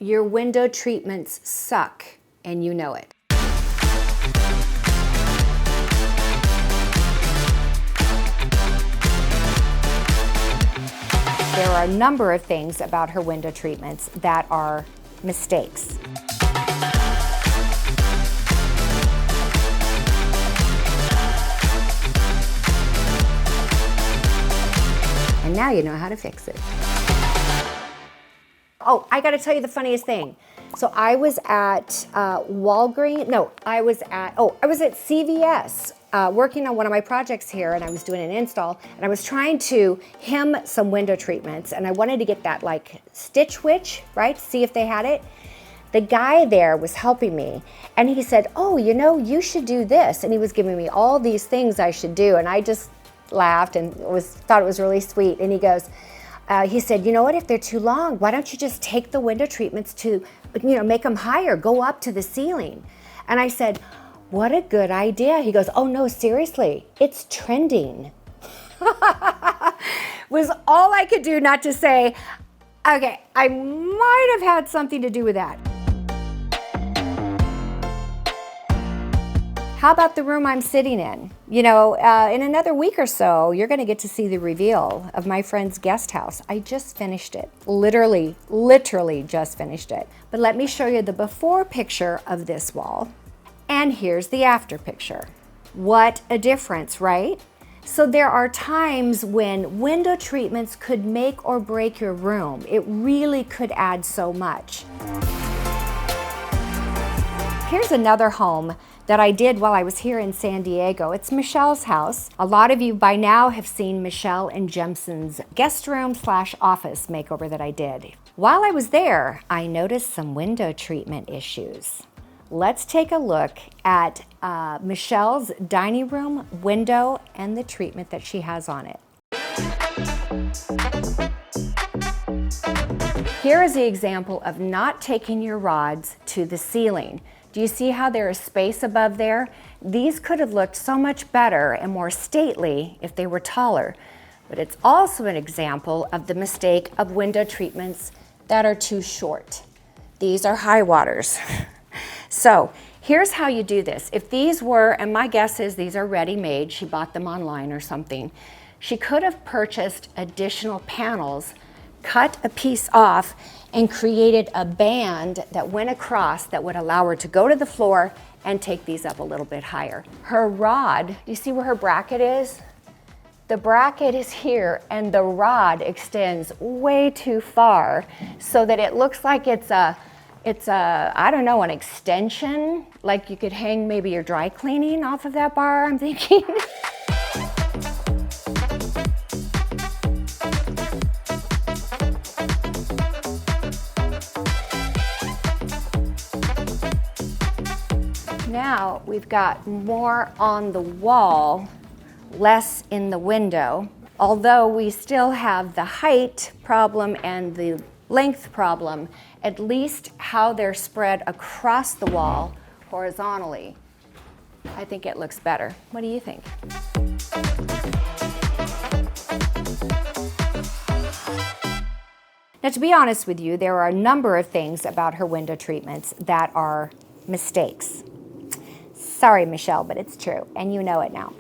Your window treatments suck, and you know it. There are a number of things about her window treatments that are mistakes. And now you know how to fix it. Oh, I gotta tell you the funniest thing. So I was at Walgreens, no, I was at CVS working on one of my projects here, and I was doing an install, and I was trying to hem some window treatments, and I wanted to get that like Stitch Witch, right? See if they had it. The guy there was helping me, and he said, oh, you know, you should do this. And he was giving me all these things I should do, and I just laughed and thought it was really sweet. And he goes, he said, you know what, if they're too long, why don't you just take the window treatments to, you know, make them higher, go up to the ceiling. And I said, what a good idea. He goes, oh no, seriously, it's trending. Was all I could do not to say, okay, I might have had something to do with that. How about the room I'm sitting in? You know, in another week or so, you're gonna get to see the reveal of my friend's guest house. I just finished it, literally just finished it. But let me show you the before picture of this wall. And here's the after picture. What a difference, right? So there are times when window treatments could make or break your room. It really could add so much. Here's another home that I did while I was here in San Diego. It's Michelle's house. A lot of you by now have seen Michelle and Jemson's guest room / office makeover that I did. While I was there, I noticed some window treatment issues. Let's take a look at Michelle's dining room window and the treatment that she has on it. Here is the example of not taking your rods to the ceiling. Do you see how there is space above there? These could have looked so much better and more stately if they were taller, but it's also an example of the mistake of window treatments that are too short. These are high waters. So here's how you do this. If these were, and my guess is these are ready-made, she bought them online or something, she could have purchased additional panels, cut a piece off, and created a band that went across that would allow her to go to the floor and take these up a little bit higher. Her rod, do you see where her bracket is? The bracket is here and the rod extends way too far so that it looks like it's a, I don't know, an extension, like you could hang maybe your dry cleaning off of that bar, I'm thinking. Now we've got more on the wall, less in the window. Although we still have the height problem and the length problem, at least how they're spread across the wall horizontally, I think it looks better. What do you think? Now, to be honest with you, there are a number of things about her window treatments that are mistakes. Sorry, Michelle, but it's true, and you know it now.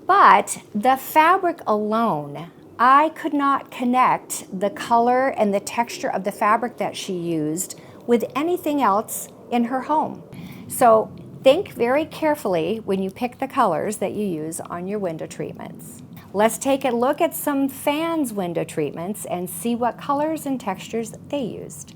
But the fabric alone, I could not connect the color and the texture of the fabric that she used with anything else in her home. So think very carefully when you pick the colors that you use on your window treatments. Let's take a look at some fans' window treatments and see what colors and textures they used.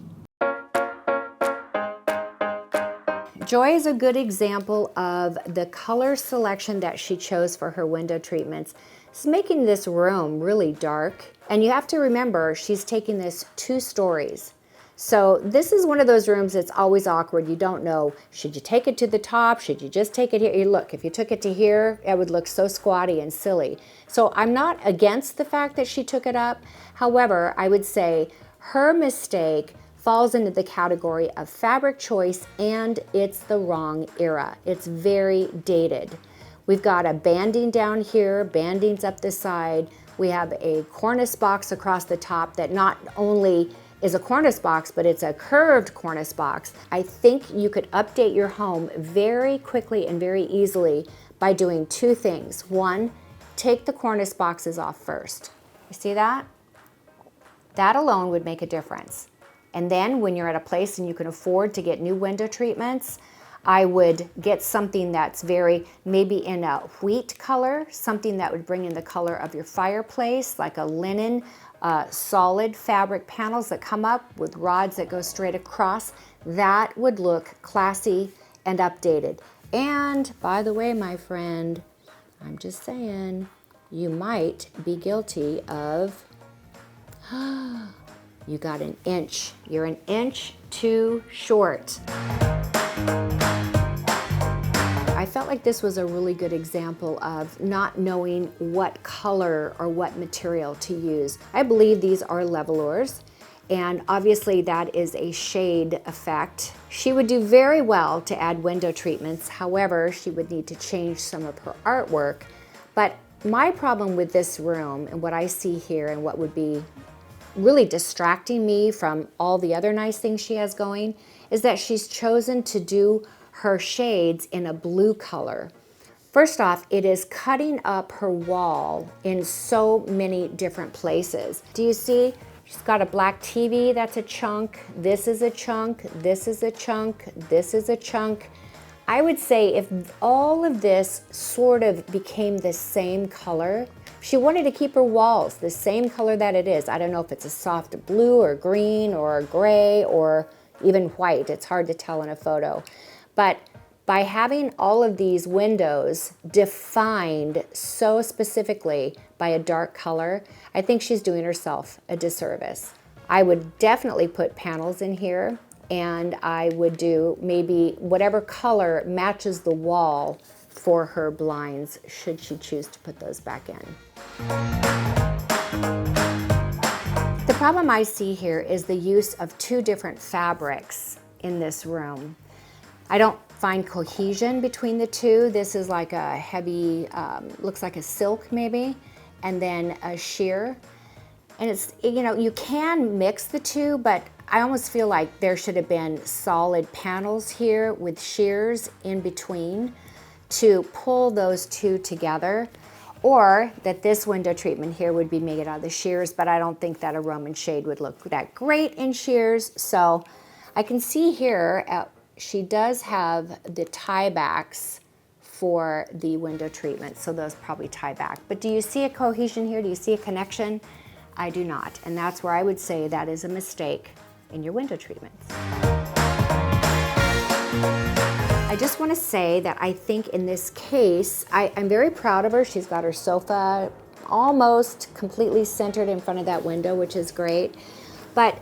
Joy is a good example of the color selection that she chose for her window treatments. It's making this room really dark. And you have to remember, she's taking this 2 stories. So this is one of those rooms that's always awkward. You don't know, should you take it to the top? Should you just take it here? Look, if you took it to here, it would look so squatty and silly. So I'm not against the fact that she took it up. However, I would say her mistake falls into the category of fabric choice, and it's the wrong era. It's very dated. We've got a banding down here, bandings up the side. We have a cornice box across the top that not only is a cornice box, but it's a curved cornice box. I think you could update your home very quickly and very easily by doing two things. One, take the cornice boxes off first. You see that? That alone would make a difference. And then when you're at a place and you can afford to get new window treatments, I would get something that's very, maybe in a wheat color, something that would bring in the color of your fireplace, like a linen, solid fabric panels that come up with rods that go straight across. That would look classy and updated. And by the way, my friend, I'm just saying, you might be guilty of, you got an inch. You're an inch too short. I felt like this was a really good example of not knowing what color or what material to use. I believe these are levelers, and obviously that is a shade effect. She would do very well to add window treatments. However, she would need to change some of her artwork. But my problem with this room and what I see here and what would be really distracting me from all the other nice things she has going is that she's chosen to do her shades in a blue color. First off, it is cutting up her wall in so many different places. Do you see? She's got a black TV, that's a chunk. This is a chunk, this is a chunk, this is a chunk. I would say if all of this sort of became the same color, she wanted to keep her walls the same color that it is. I don't know if it's a soft blue or green or gray or even white. It's hard to tell in a photo. But by having all of these windows defined so specifically by a dark color, I think she's doing herself a disservice. I would definitely put panels in here, and I would do maybe whatever color matches the wall for her blinds, should she choose to put those back in. The problem I see here is the use of two different fabrics in this room. I don't find cohesion between the two. This is like a heavy, looks like a silk maybe, and then a sheer. And it's, you know, you can mix the two, but I almost feel like there should have been solid panels here with shears in between to pull those two together, or that this window treatment here would be made out of the shears, but I don't think that a Roman shade would look that great in shears. So I can see here, she does have the tie backs for the window treatment, so those probably tie back. But do you see a cohesion here? Do you see a connection? I do not, and that's where I would say that is a mistake in your window treatments. I just want to say that I think in this case, I'm very proud of her. She's got her sofa almost completely centered in front of that window, which is great. But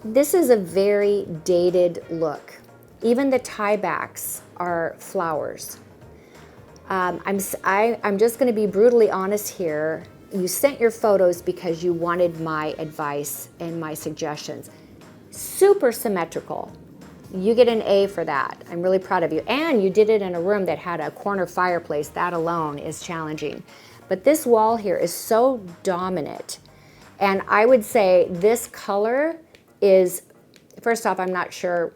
this is a very dated look. Even the tie backs are flowers. I'm just going to be brutally honest here. You sent your photos because you wanted my advice and my suggestions. Super symmetrical. You get an A for that. I'm really proud of you. And you did it in a room that had a corner fireplace. That alone is challenging. But this wall here is so dominant. And I would say this color is, first off, I'm not sure,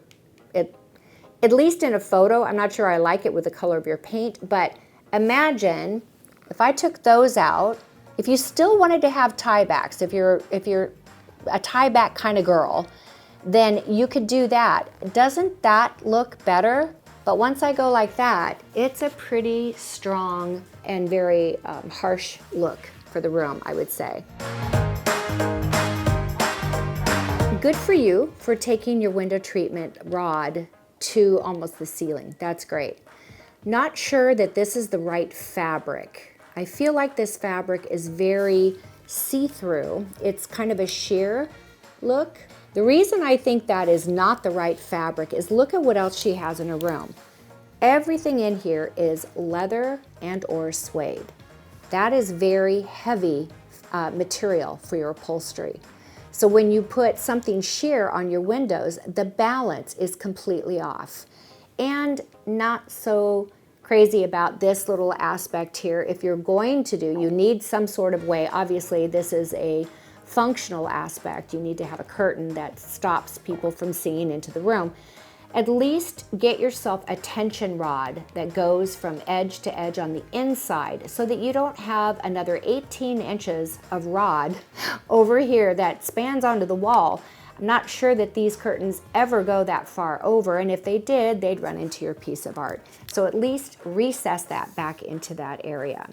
at least in a photo, I'm not sure I like it with the color of your paint, but imagine if I took those out, if you still wanted to have tie backs, if you're a tie back kind of girl, then you could do that. Doesn't that look better? But once I go like that, it's a pretty strong and very harsh look for the room, I would say. Good for you for taking your window treatment rod to almost the ceiling. That's great. Not sure that this is the right fabric. I feel like this fabric is very see-through. It's kind of a sheer look. The reason I think that is not the right fabric is look at what else she has in her room. Everything in here is leather and or suede. That is very heavy material for your upholstery. So when you put something sheer on your windows, the balance is completely off. And not so crazy about this little aspect here. If you're going to do, you need some sort of way, obviously this is a functional aspect, you need to have a curtain that stops people from seeing into the room. At least get yourself a tension rod that goes from edge to edge on the inside so that you don't have another 18 inches of rod over here that spans onto the wall. I'm not sure that these curtains ever go that far over, and if they did, they'd run into your piece of art. So at least recess that back into that area.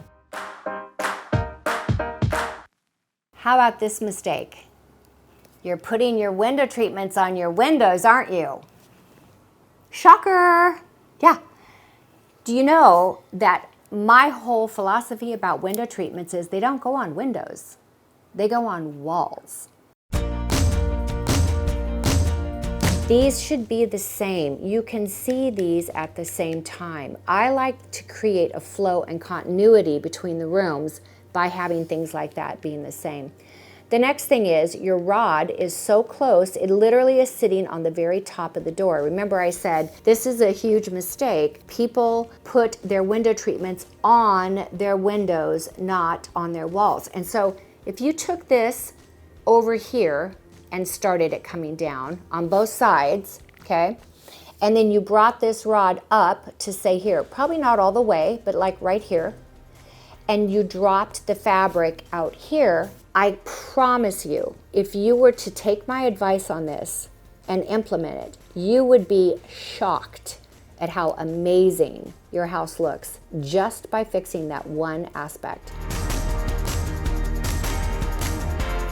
How about this mistake? You're putting your window treatments on your windows, aren't you? Shocker! Yeah. Do you know that my whole philosophy about window treatments is they don't go on windows, they go on walls. These should be the same. You can see these at the same time. I like to create a flow and continuity between the rooms by having things like that being the same. The next thing is your rod is so close, it literally is sitting on the very top of the door. Remember I said this is a huge mistake. People put their window treatments on their windows, not on their walls. And so if you took this over here and started it coming down on both sides, okay, and then you brought this rod up to say here, probably not all the way, but like right here, and you dropped the fabric out here, I promise you, if you were to take my advice on this and implement it, you would be shocked at how amazing your house looks just by fixing that one aspect.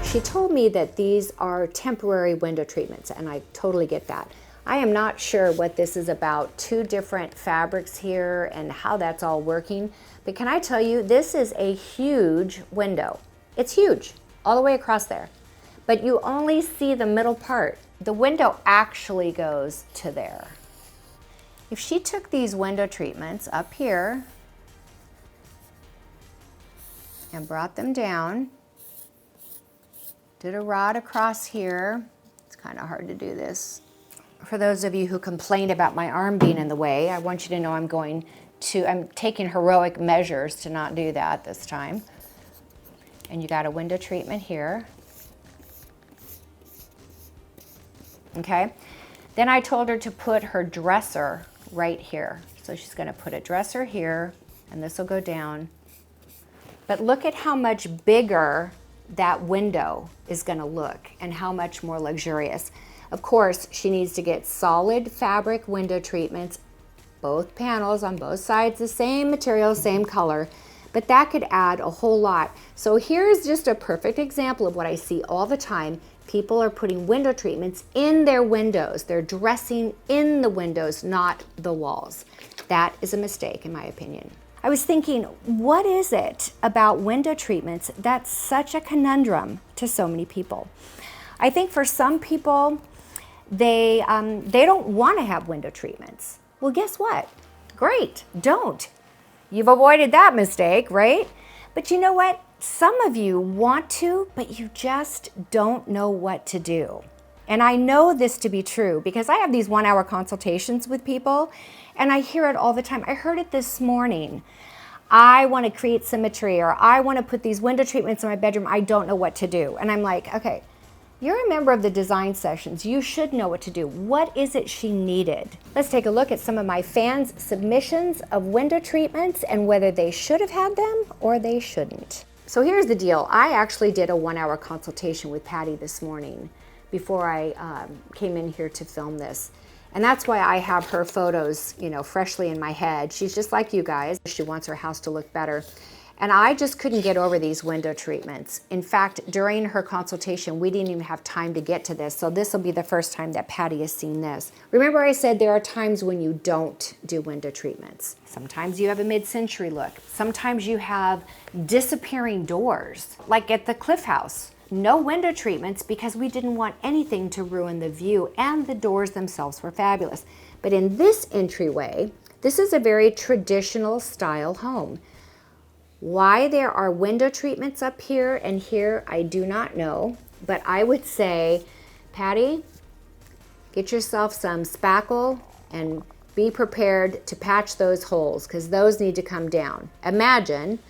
She told me that these are temporary window treatments, and I totally get that. I am not sure what this is about, 2 different fabrics here and how that's all working, but can I tell you, this is a huge window. It's huge, all the way across there, but you only see the middle part. The window actually goes to there. If she took these window treatments up here and brought them down, did a rod across here, it's kind of hard to do this. For those of you who complained about my arm being in the way, I want you to know I'm taking heroic measures to not do that this time. And you got a window treatment here. Okay. Then I told her to put her dresser right here. So she's going to put a dresser here, and this will go down. But look at how much bigger that window is going to look and how much more luxurious. Of course, she needs to get solid fabric window treatments, both panels on both sides, the same material, same color, but that could add a whole lot. So here's just a perfect example of what I see all the time. People are putting window treatments in their windows. They're dressing in the windows, not the walls. That is a mistake, in my opinion. I was thinking, what is it about window treatments that's such a conundrum to so many people? I think for some people, they don't want to have window treatments. Well, guess what? Great, don't. You've avoided that mistake, right? But you know what? Some of you want to, but you just don't know what to do. And I know this to be true because I have these 1-hour consultations with people and I hear it all the time. I heard it this morning. I want to create symmetry, or I want to put these window treatments in my bedroom. I don't know what to do. And I'm like, okay, you're a member of the design sessions. You should know what to do. What is it she needed? Let's take a look at some of my fans' submissions of window treatments and whether they should have had them or they shouldn't. So here's the deal. I actually did a 1-hour consultation with Patty this morning before I came in here to film this. And that's why I have her photos, freshly in my head. She's just like you guys. She wants her house to look better. And I just couldn't get over these window treatments. In fact, during her consultation, we didn't even have time to get to this. So this will be the first time that Patty has seen this. Remember I said there are times when you don't do window treatments. Sometimes you have a mid-century look. Sometimes you have disappearing doors, like at the Cliff House. No window treatments because we didn't want anything to ruin the view, and the doors themselves were fabulous. But in this entryway, this is a very traditional style home. Why there are window treatments up here and here, I do not know, but I would say, Patty, get yourself some spackle and be prepared to patch those holes because those need to come down. Imagine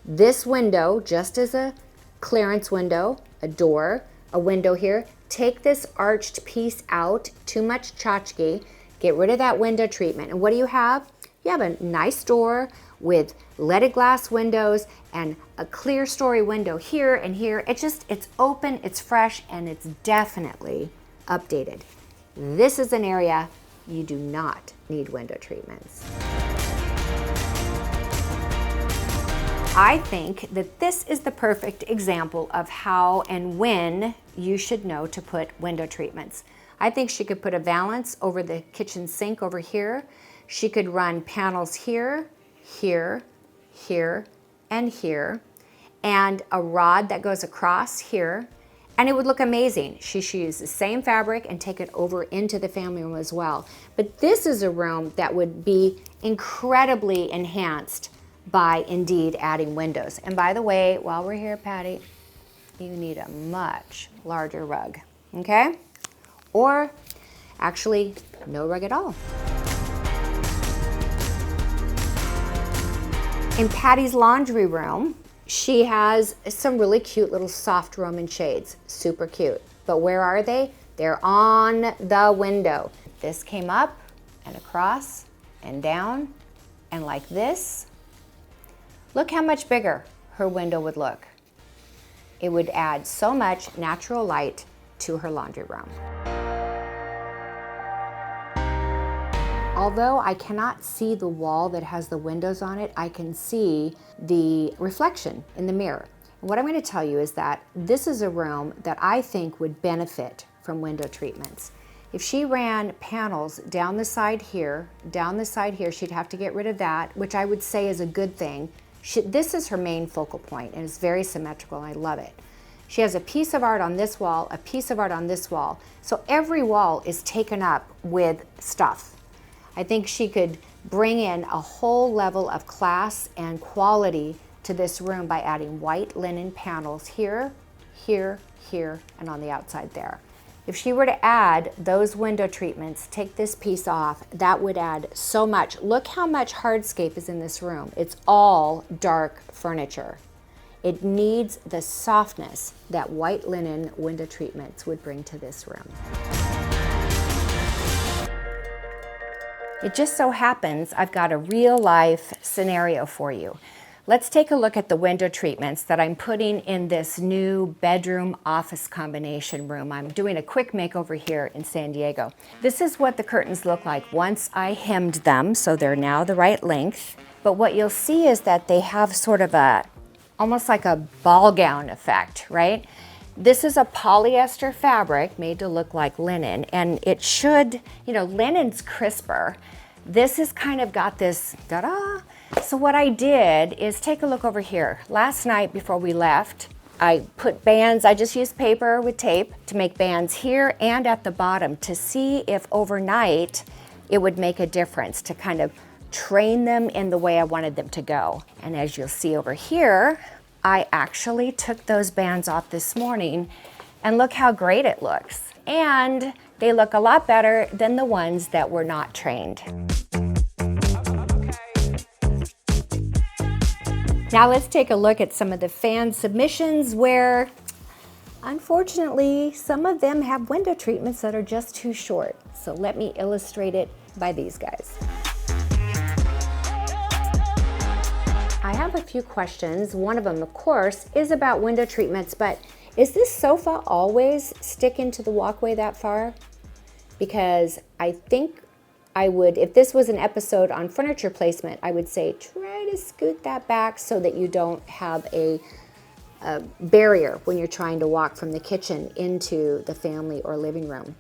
this window just as a clearance window, a door, a window here. Take this arched piece out, too much tchotchke, get rid of that window treatment. And what do you have? You have a nice door with leaded glass windows and a clear story window here and here. It's open, it's fresh, and it's definitely updated. This is an area you do not need window treatments. I think that this is the perfect example of how and when you should know to put window treatments. I think she could put a valance over the kitchen sink over here. She could run panels here, here, here, and here, and a rod that goes across here, and it would look amazing. She should use the same fabric and take it over into the family room as well. But this is a room that would be incredibly enhanced by indeed adding windows. And by the way, while we're here, Patty, you need a much larger rug, okay? Or actually, no rug at all. In Patty's laundry room, she has some really cute little soft Roman shades, super cute. But where are they? They're on the window. This came up and across and down and like this. Look how much bigger her window would look. It would add so much natural light to her laundry room. Although I cannot see the wall that has the windows on it, I can see the reflection in the mirror. And what I'm going to tell you is that this is a room that I think would benefit from window treatments. If she ran panels down the side here, she'd have to get rid of that, which I would say is a good thing. This is her main focal point, and it's very symmetrical, and I love it. She has a piece of art on this wall, a piece of art on this wall. So every wall is taken up with stuff. I think she could bring in a whole level of class and quality to this room by adding white linen panels here, here, here, and on the outside there. If she were to add those window treatments, take this piece off, that would add so much. Look how much hardscape is in this room. It's all dark furniture. It needs the softness that white linen window treatments would bring to this room. It just so happens I've got a real life scenario for you. Let's take a look at the window treatments that I'm putting in this new bedroom office combination room. I'm doing a quick makeover here in San Diego. This is what the curtains look like once I hemmed them, so they're now the right length. But what you'll see is that they have sort of almost like a ball gown effect, right? This is a polyester fabric made to look like linen, and it should, linen's crisper. This has kind of got this, ta-da! So what I did is take a look over here. Last night before we left, I put bands, I just used paper with tape to make bands here and at the bottom to see if overnight it would make a difference, to kind of train them in the way I wanted them to go. And as you'll see over here, I actually took those bands off this morning, and look how great it looks. And they look a lot better than the ones that were not trained. Now let's take a look at some of the fan submissions where, unfortunately, some of them have window treatments that are just too short. So let me illustrate it by these guys. I have a few questions. One of them, of course, is about window treatments, but is this sofa always sticking to the walkway that far? Because I think I would, if this was an episode on furniture placement, I would say try to scoot that back so that you don't have a barrier when you're trying to walk from the kitchen into the family or living room.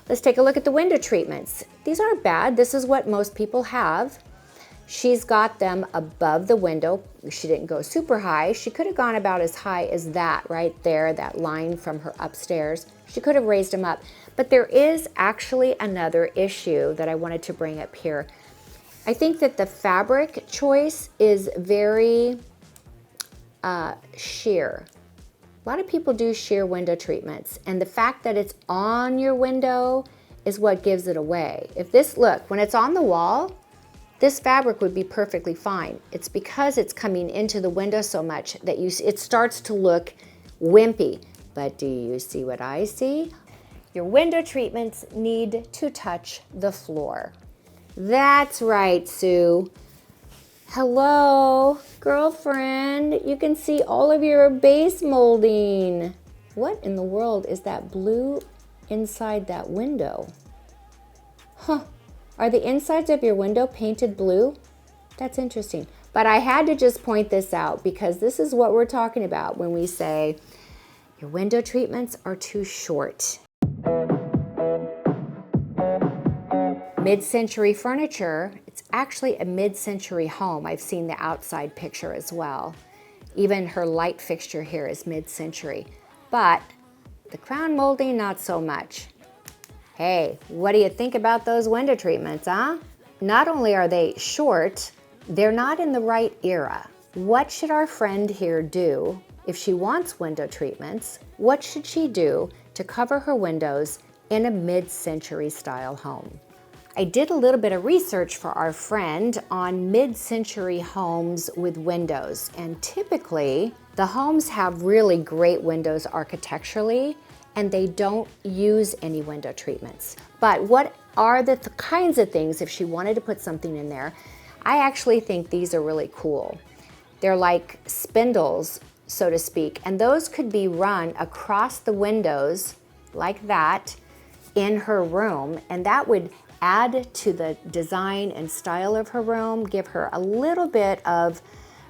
Let's take a look at the window treatments. These aren't bad. This is what most people have. She's got them above the window. She didn't go super high. She could have gone about as high as that right there, that line from her upstairs. She could have raised them up. But there is actually another issue that I wanted to bring up here. I think that the fabric choice is very sheer. A lot of people do sheer window treatments, and the fact that it's on your window is what gives it away. If this, look, when it's on the wall, this fabric would be perfectly fine. It's because it's coming into the window so much that it starts to look wimpy. but do you see what I see? Your window treatments need to touch the floor. That's right, Sue. Hello, girlfriend. You can see all of your base molding. What in the world is that blue inside that window? Huh, are the insides of your window painted blue? That's interesting. But I had to just point this out because this is what we're talking about when we say your window treatments are too short. Mid-century furniture, it's actually a mid-century home. I've seen the outside picture as well. Even her light fixture here is mid-century. But the crown molding, not so much. Hey, what do you think about those window treatments, huh? Not only are they short, they're not in the right era. What should our friend here do if she wants window treatments? What should she do to cover her windows in a mid-century style home? I did a little bit of research for our friend on mid-century homes with windows, and typically the homes have really great windows architecturally and they don't use any window treatments. But what are the kinds of things if she wanted to put something in there? I actually think these are really cool. They're like spindles, so to speak, and those could be run across the windows like that in her room, and that would add to the design and style of her room, give her a little bit of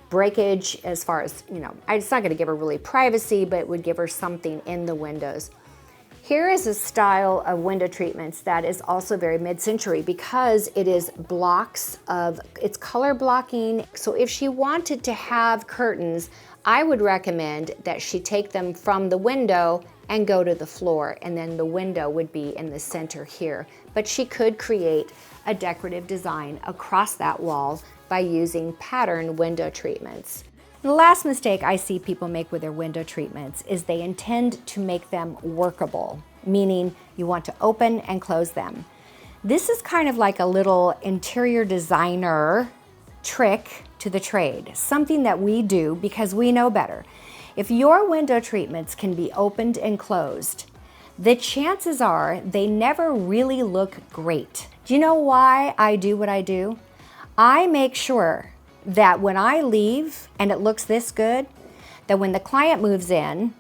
breakage as far as, it's not gonna give her really privacy, but it would give her something in the windows. Here is a style of window treatments that is also very mid-century because it is it's color blocking. So if she wanted to have curtains, I would recommend that she take them from the window and go to the floor, and then the window would be in the center here. But she could create a decorative design across that wall by using pattern window treatments. The last mistake I see people make with their window treatments is they intend to make them workable, meaning you want to open and close them. This is kind of like a little interior designer trick to the trade, something that we do because we know better. If your window treatments can be opened and closed, the chances are they never really look great. Do you know why I do what I do? I make sure that when I leave and it looks this good, that when the client moves in,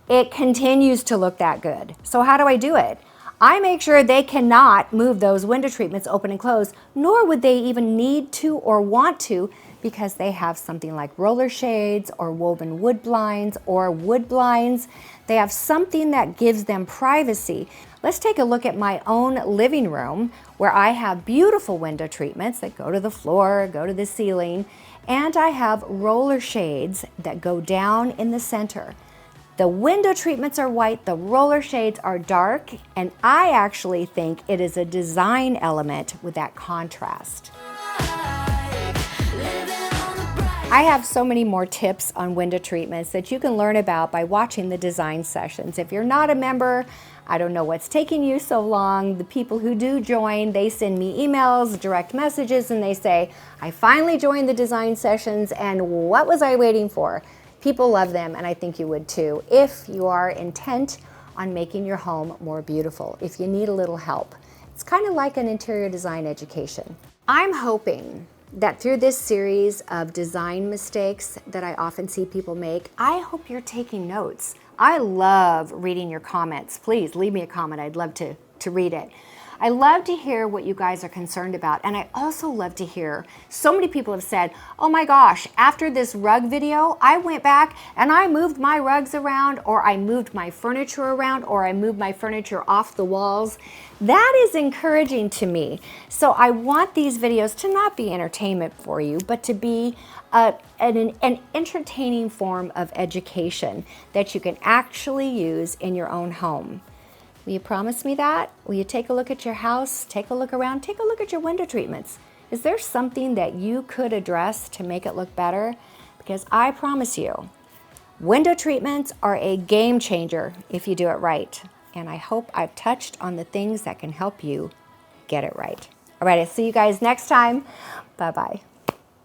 it continues to look that good. So how do I do it? I make sure they cannot move those window treatments open and close, nor would they even need to or want to, because they have something like roller shades or woven wood blinds or wood blinds. They have something that gives them privacy. Let's take a look at my own living room where I have beautiful window treatments that go to the floor, go to the ceiling, and I have roller shades that go down in the center. The window treatments are white, the roller shades are dark, and I actually think it is a design element with that contrast. I have so many more tips on window treatments that you can learn about by watching the design sessions. If you're not a member, I don't know what's taking you so long. The people who do join, they send me emails, direct messages, and they say, I finally joined the design sessions, and what was I waiting for? People love them, and I think you would too, if you are intent on making your home more beautiful, if you need a little help. It's kind of like an interior design education. I'm hoping that through this series of design mistakes that I often see people make, I hope you're taking notes. I love reading your comments. Please leave me a comment. I'd love to read it. I love to hear what you guys are concerned about, and I also love to hear, so many people have said, oh my gosh, after this rug video, I went back and I moved my rugs around, or I moved my furniture around, or I moved my furniture off the walls. That is encouraging to me. So I want these videos to not be entertainment for you, but to be an entertaining form of education that you can actually use in your own home. Will you promise me that? Will you take a look at your house, take a look around, take a look at your window treatments? Is there something that you could address to make it look better? Because I promise you, window treatments are a game changer if you do it right. And I hope I've touched on the things that can help you get it right. All right, I'll see you guys next time. Bye-bye.